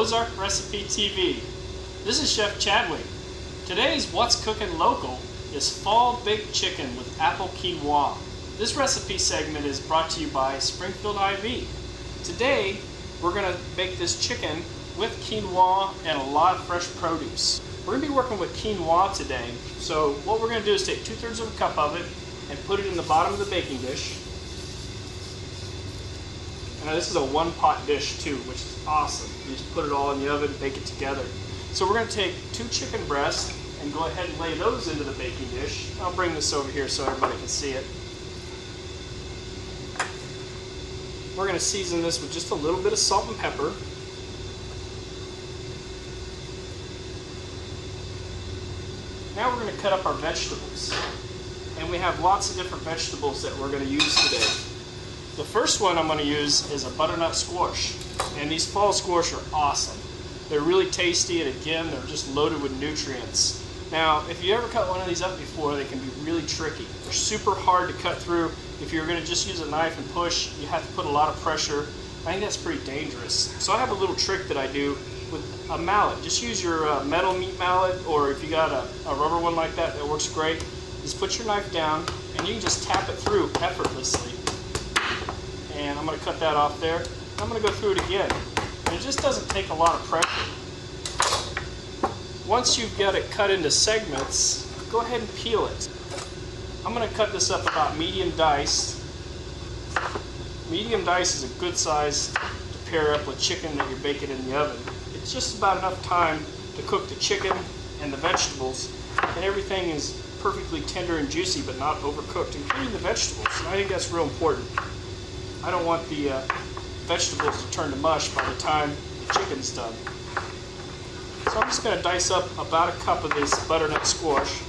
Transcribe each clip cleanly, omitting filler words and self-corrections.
Ozark Recipe TV. This is Chef Chadwick. Today's What's Cookin' Local is fall baked chicken with apple quinoa. This recipe segment is brought to you by Springfield IV. Today we're going to bake this chicken with quinoa and a lot of fresh produce. We're going to be working with quinoa today, so what we're going to do is take 2/3 of a cup of it and put it in the bottom of the baking dish. Now this is a one-pot dish too, which is awesome. You just put it all in the oven, bake it together. So we're going to take 2 chicken breasts and go ahead and lay those into the baking dish. I'll bring this over here so everybody can see it. We're going to season this with just a little bit of salt and pepper. Now we're going to cut up our vegetables. And we have lots of different vegetables that we're going to use today. The first one I'm going to use is a butternut squash. And these fall squash are awesome. They're really tasty, and again, they're just loaded with nutrients. Now, if you ever cut one of these up before, they can be really tricky. They're super hard to cut through. If you're going to just use a knife and push, you have to put a lot of pressure. I think that's pretty dangerous. So I have a little trick that I do with a mallet. Just use your metal meat mallet, or if you got a rubber one like that, that works great. Just put your knife down, and you can just tap it through effortlessly. And I'm going to cut that off there. I'm going to go through it again. And it just doesn't take a lot of pressure. Once you've got it cut into segments, go ahead and peel it. I'm going to cut this up about medium diced. Medium dice is a good size to pair up with chicken that you're baking in the oven. It's just about enough time to cook the chicken and the vegetables, and everything is perfectly tender and juicy but not overcooked, including the vegetables. And I think that's real important. I don't want the vegetables to turn to mush by the time the chicken's done. So I'm just going to dice up about a cup of this butternut squash.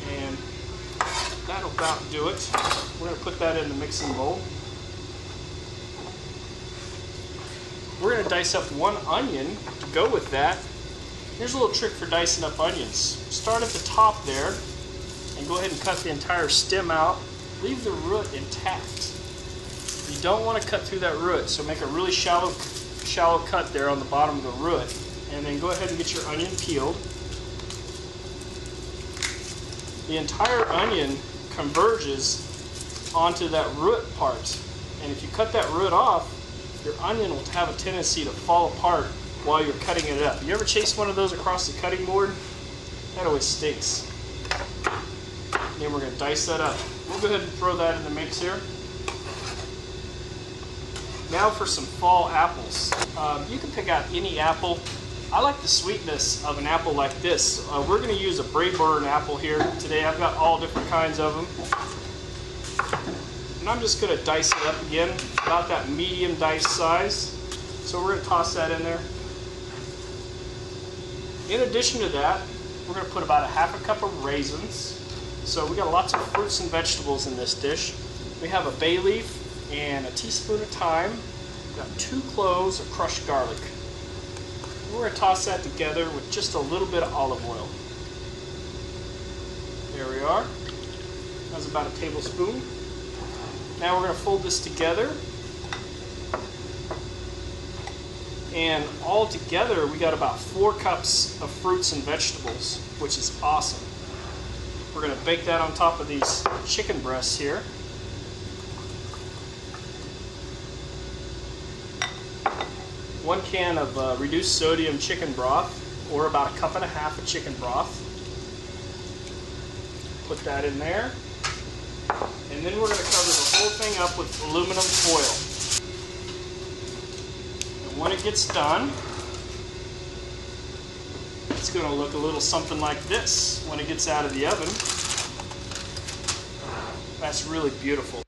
And that'll about do it. We're going to put that in the mixing bowl. We're going to dice up 1 onion to go with that. Here's a little trick for dicing up onions. Start at the top there and go ahead and cut the entire stem out. Leave the root intact. You don't want to cut through that root, so make a really shallow cut there on the bottom of the root, and then go ahead and get your onion peeled. The entire onion converges onto that root part, and if you cut that root off, your onion will have a tendency to fall apart while you're cutting it up. You ever chase one of those across the cutting board? That always stinks. Then we're going to dice that up. We'll go ahead and throw that in the mix here. Now for some fall apples. You can pick out any apple. I like the sweetness of an apple like this. We're going to use a Braeburn apple here today. I've got all different kinds of them. And I'm just going to dice it up again, about that medium dice size. So we're going to toss that in there. In addition to that, we're going to put about 1/2 cup of raisins. So we got lots of fruits and vegetables in this dish. We have a bay leaf and a teaspoon of thyme. We've got 2 cloves of crushed garlic. We're going to toss that together with just a little bit of olive oil. There we are. That's about a tablespoon. Now we're going to fold this together. And all together we got about 4 cups of fruits and vegetables, which is awesome. We're going to bake that on top of these chicken breasts here. One can of reduced sodium chicken broth, or about 1.5 cups of chicken broth. Put that in there. And then we're going to cover the whole thing up with aluminum foil. And when it gets done, it's going to look a little something like this when it gets out of the oven. That's really beautiful.